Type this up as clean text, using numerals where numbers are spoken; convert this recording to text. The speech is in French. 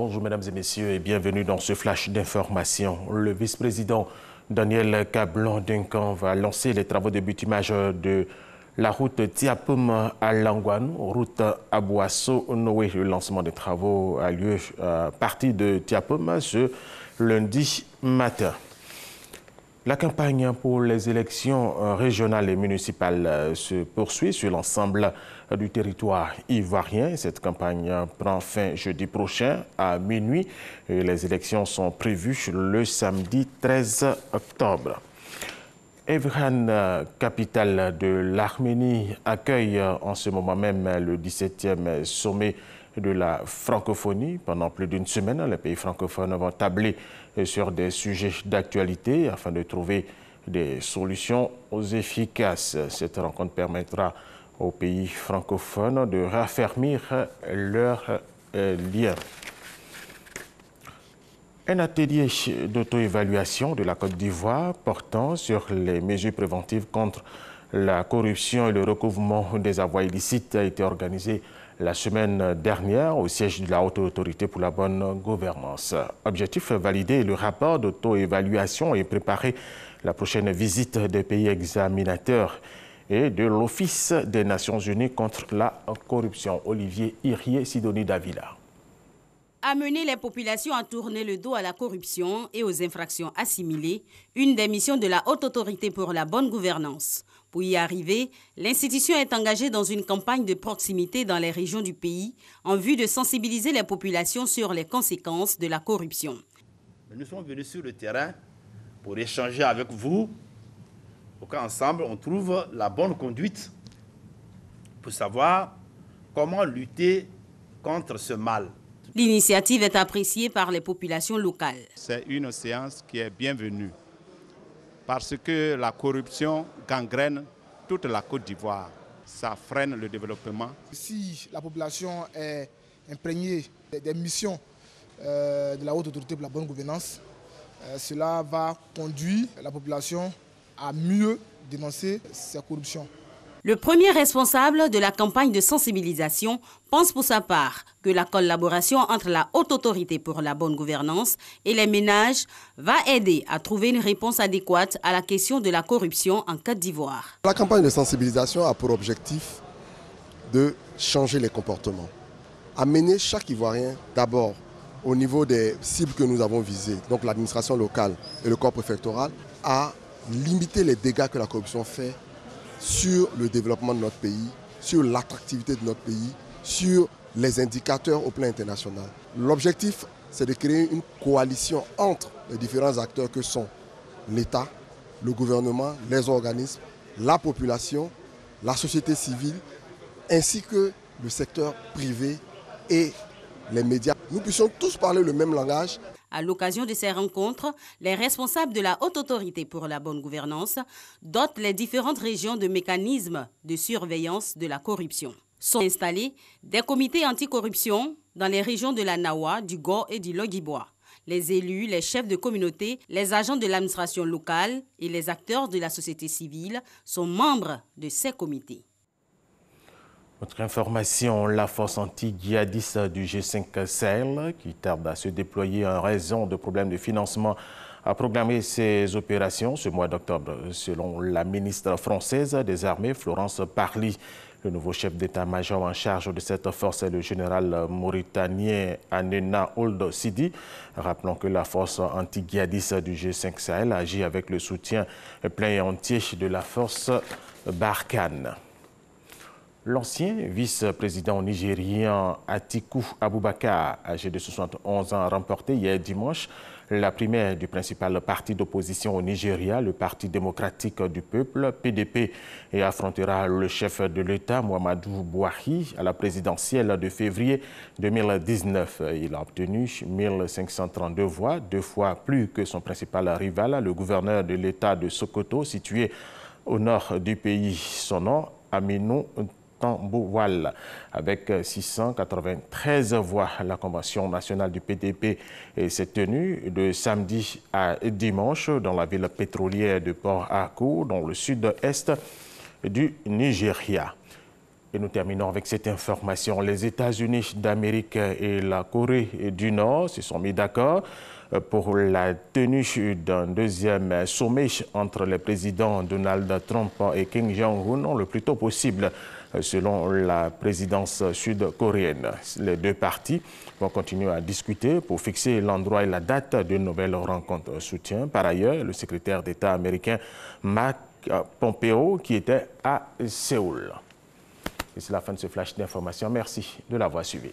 Bonjour mesdames et messieurs et bienvenue dans ce flash d'information. Le vice-président Daniel Kablan-Duncan va lancer les travaux de bitumage de la route Tiapoum à Langouanou, route Abouasso-Noé. Le lancement des travaux a lieu à partir de Tiapoum ce lundi matin. La campagne pour les élections régionales et municipales se poursuit sur l'ensemble du territoire ivoirien. Cette campagne prend fin jeudi prochain à minuit et les élections sont prévues le samedi 13 octobre. Evran, capitale de l'Arménie, accueille en ce moment même le 17e sommet de la francophonie. Pendant plus d'une semaine, les pays francophones vont tabler sur des sujets d'actualité afin de trouver des solutions efficaces. Cette rencontre permettra aux pays francophones de raffermir leurs liens. Un atelier d'auto-évaluation de la Côte d'Ivoire portant sur les mesures préventives contre la corruption et le recouvrement des avoirs illicites a été organisé la semaine dernière au siège de la Haute Autorité pour la bonne gouvernance. Objectif, valider le rapport d'auto-évaluation et préparer la prochaine visite des pays examinateurs et de l'Office des Nations Unies contre la corruption. Olivier Irié, Sidonie Davila. Amener les populations à tourner le dos à la corruption et aux infractions assimilées, une des missions de la Haute Autorité pour la bonne gouvernance. Pour y arriver, l'institution est engagée dans une campagne de proximité dans les régions du pays en vue de sensibiliser les populations sur les conséquences de la corruption. Nous sommes venus sur le terrain pour échanger avec vous, pour qu'ensemble on trouve la bonne conduite pour savoir comment lutter contre ce mal. L'initiative est appréciée par les populations locales. C'est une séance qui est bienvenue parce que la corruption gangrène toute la Côte d'Ivoire. Ça freine le développement. Si la population est imprégnée des missions de la Haute Autorité pour la bonne gouvernance, cela va conduire la population à mieux dénoncer ces corruptions. Le premier responsable de la campagne de sensibilisation pense pour sa part que la collaboration entre la Haute Autorité pour la bonne gouvernance et les ménages va aider à trouver une réponse adéquate à la question de la corruption en Côte d'Ivoire. La campagne de sensibilisation a pour objectif de changer les comportements. Amener chaque Ivoirien d'abord au niveau des cibles que nous avons visées, donc l'administration locale et le corps préfectoral, à limiter les dégâts que la corruption fait sur le développement de notre pays, sur l'attractivité de notre pays, sur les indicateurs au plan international. L'objectif, c'est de créer une coalition entre les différents acteurs que sont l'État, le gouvernement, les organismes, la population, la société civile, ainsi que le secteur privé et les médias. Nous puissions tous parler le même langage. À l'occasion de ces rencontres, les responsables de la Haute Autorité pour la bonne gouvernance dotent les différentes régions de mécanismes de surveillance de la corruption. Sont installés des comités anticorruption dans les régions de la Nawa, du Go et du Logibwa. Les élus, les chefs de communauté, les agents de l'administration locale et les acteurs de la société civile sont membres de ces comités. Autre information, la force anti-djihadiste du G5 Sahel, qui tarde à se déployer en raison de problèmes de financement, a programmé ses opérations ce mois d'octobre. Selon la ministre française des Armées, Florence Parly, le nouveau chef d'état-major en charge de cette force est le général mauritanien Anena Ould Sidi. Rappelons que la force anti-djihadiste du G5 Sahel agit avec le soutien plein et entier de la force Barkhane. L'ancien vice-président nigérien Atiku Abubakar, âgé de 71 ans, a remporté hier dimanche la primaire du principal parti d'opposition au Nigeria, le Parti démocratique du peuple, PDP, et affrontera le chef de l'État, Muhammadu Buhari, à la présidentielle de février 2019. Il a obtenu 1532 voix, 2 fois plus que son principal rival, le gouverneur de l'État de Sokoto, situé au nord du pays. Son nom, Aminou Tambouwal, avec 693 voix. La convention nationale du PDP s'est tenue de samedi à dimanche dans la ville pétrolière de Port Harcourt, dans le sud-est du Nigeria. Et nous terminons avec cette information. Les États-Unis d'Amérique et la Corée du Nord se sont mis d'accord pour la tenue d'un deuxième sommet entre les présidents Donald Trump et Kim Jong-un le plus tôt possible, selon la présidence sud-coréenne. Les deux parties vont continuer à discuter pour fixer l'endroit et la date de nouvelles rencontres soutien. Par ailleurs, le secrétaire d'État américain Mike Pompeo qui était à Séoul. Et c'est la fin de ce flash d'information. Merci de l'avoir suivi.